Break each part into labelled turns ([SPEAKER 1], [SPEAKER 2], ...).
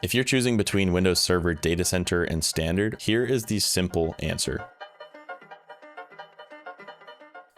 [SPEAKER 1] If you're choosing between Windows Server Data Center and Standard, here is the simple answer.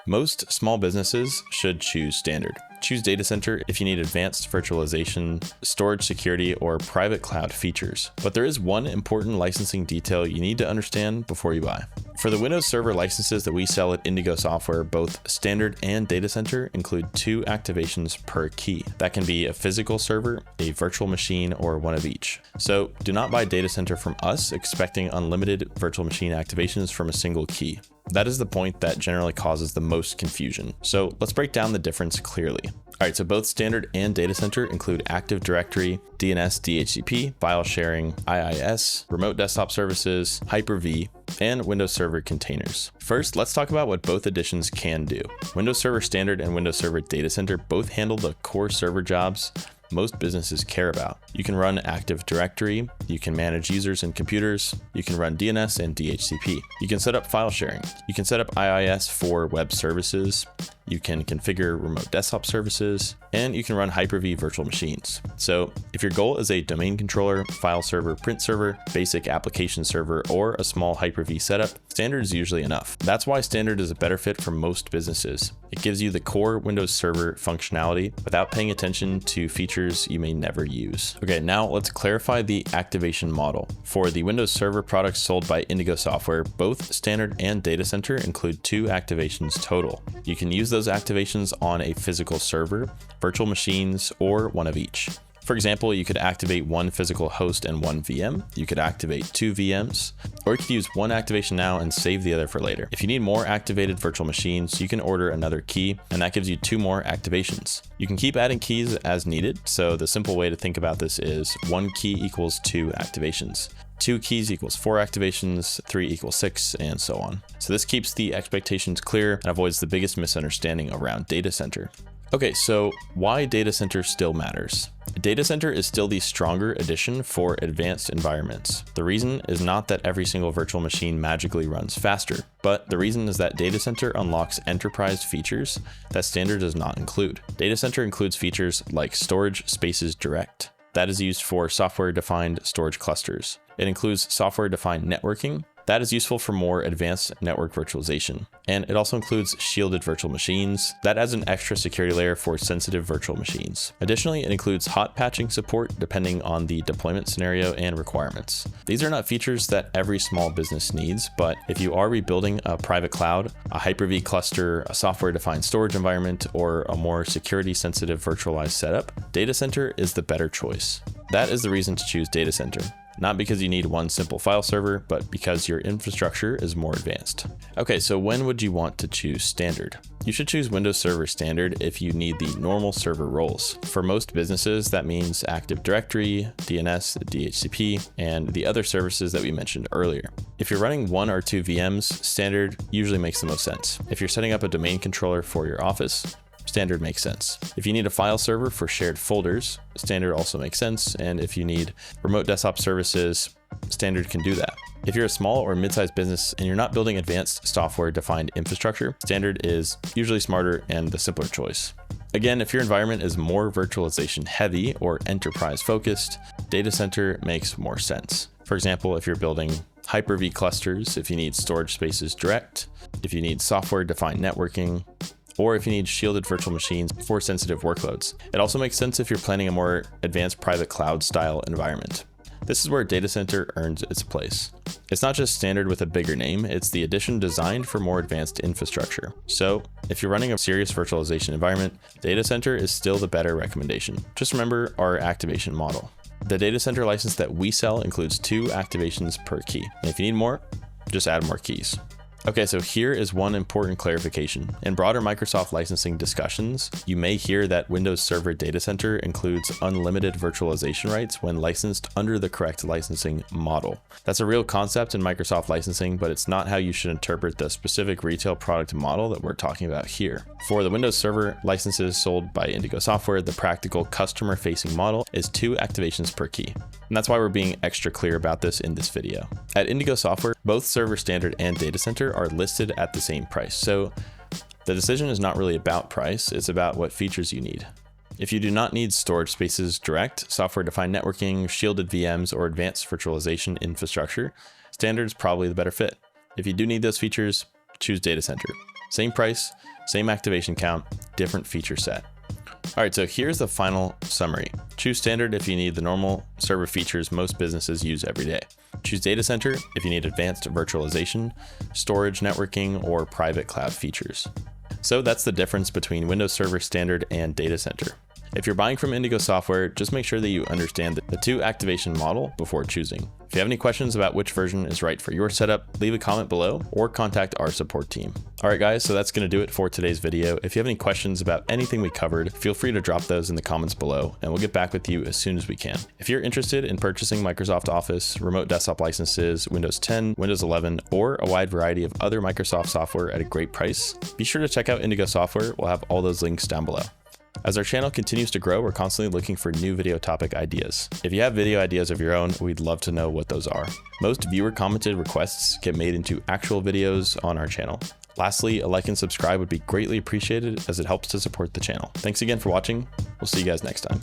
[SPEAKER 1] Most small businesses should choose Standard. Choose Data Center if you need advanced virtualization, storage security, or private cloud features. But there is one important licensing detail you need to understand before you buy. For the Windows Server licenses that we sell at Indigo Software, both Standard and Data Center include 2 activations per key. That can be a physical server, a virtual machine, or one of each. So do not buy Data Center from us expecting unlimited virtual machine activations from a single key. That is the point that generally causes the most confusion. So let's break down the difference clearly. All right, so both Standard and Data Center include Active Directory, DNS, DHCP, file sharing, IIS, remote desktop services, Hyper-V, and Windows Server containers. First, let's talk about what both editions can do. Windows Server Standard and Windows Server Data Center both handle the core server jobs most businesses care about. You can run Active Directory, you can manage users and computers, you can run DNS and DHCP. You can set up file sharing, you can set up IIS for web services, you can configure remote desktop services, and you can run Hyper-V virtual machines. So if your goal is a domain controller, file server, print server, basic application server, or a small Hyper-V setup, Standard is usually enough. That's why Standard is a better fit for most businesses. It gives you the core Windows Server functionality without paying attention to features you may never use. Okay, now let's clarify the activation model. For the Windows Server products sold by Indigo Software, both Standard and Data Center include 2 activations total. You can use those activations on a physical server, virtual machines, or one of each. For example, you could activate 1 physical host and 1 VM. You could activate 2 VMs, or you could use 1 activation now and save the other for later. If you need more activated virtual machines, you can order another key, and that gives you 2 more activations. You can keep adding keys as needed, so the simple way to think about this is 1 key equals 2 activations. 2 keys equals 4 activations, 3 equals 6, and so on. So this keeps the expectations clear and avoids the biggest misunderstanding around Data Center. Okay, so why Data Center still matters? Data Center is still the stronger addition for advanced environments. The reason is not that every single virtual machine magically runs faster, but the reason is that Data Center unlocks enterprise features that Standard does not include. Data Center includes features like Storage Spaces Direct. That is used for software-defined storage clusters. It includes software-defined networking. That is useful for more advanced network virtualization. And it also includes shielded virtual machines. That adds an extra security layer for sensitive virtual machines. Additionally, it includes hot patching support depending on the deployment scenario and requirements. These are not features that every small business needs, but if you are rebuilding a private cloud, a Hyper-V cluster, a software-defined storage environment, or a more security-sensitive virtualized setup, Data Center is the better choice. That is the reason to choose Data Center. Not because you need 1 simple file server, but because your infrastructure is more advanced. Okay, so when would you want to choose Standard? You should choose Windows Server Standard if you need the normal server roles. For most businesses, that means Active Directory, DNS, DHCP, and the other services that we mentioned earlier. If you're running 1 or 2 VMs, Standard usually makes the most sense. If you're setting up a domain controller for your office, Standard makes sense. If you need a file server for shared folders, Standard also makes sense. And if you need remote desktop services, Standard can do that. If you're a small or mid-sized business and you're not building advanced software-defined infrastructure, Standard is usually smarter and the simpler choice. Again, if your environment is more virtualization heavy or enterprise focused, Data Center makes more sense. For example, if you're building Hyper-V clusters, if you need storage spaces direct, if you need software-defined networking, or if you need shielded virtual machines for sensitive workloads. It also makes sense if you're planning a more advanced private cloud style environment. This is where Data Center earns its place. It's not just Standard with a bigger name, it's the edition designed for more advanced infrastructure. So if you're running a serious virtualization environment, Data Center is still the better recommendation. Just remember our activation model. The Data Center license that we sell includes 2 activations per key. And if you need more, just add more keys. Okay, so here is one important clarification. In broader Microsoft licensing discussions, you may hear that Windows Server Data Center includes unlimited virtualization rights when licensed under the correct licensing model. That's a real concept in Microsoft licensing, but it's not how you should interpret the specific retail product model that we're talking about here. For the Windows Server licenses sold by Indigo Software, the practical customer-facing model is 2 activations per key. And that's why we're being extra clear about this in this video. At Indigo Software, both Server Standard and Data Center are listed at the same price. So the decision is not really about price, it's about what features you need. If you do not need storage spaces direct, software-defined networking, shielded VMs, or advanced virtualization infrastructure, Standard is probably the better fit. If you do need those features, choose Datacenter. Same price, same activation count, different feature set. All right, so here's the final summary. Choose Standard if you need the normal server features most businesses use every day. Choose Datacenter if you need advanced virtualization, storage, networking, or private cloud features. So that's the difference between Windows Server Standard and Datacenter. If you're buying from Indigo software, just make sure that you understand the two activation model before choosing. If you have any questions about which version is right for your setup, leave a comment below or contact our support team. All right, guys, so that's going to do it for today's video. If you have any questions about anything we covered, feel free to drop those in the comments below and we'll get back with you as soon as we can. If you're interested in purchasing Microsoft Office, remote desktop licenses, Windows 10, Windows 11, or a wide variety of other Microsoft software at a great price, be sure to check out Indigo software. We'll have all those links down below. As our channel continues to grow, we're constantly looking for new video topic ideas. If you have video ideas of your own, we'd love to know what those are. Most viewer commented requests get made into actual videos on our channel. Lastly, a like and subscribe would be greatly appreciated as it helps to support the channel. Thanks again for watching. We'll see you guys next time.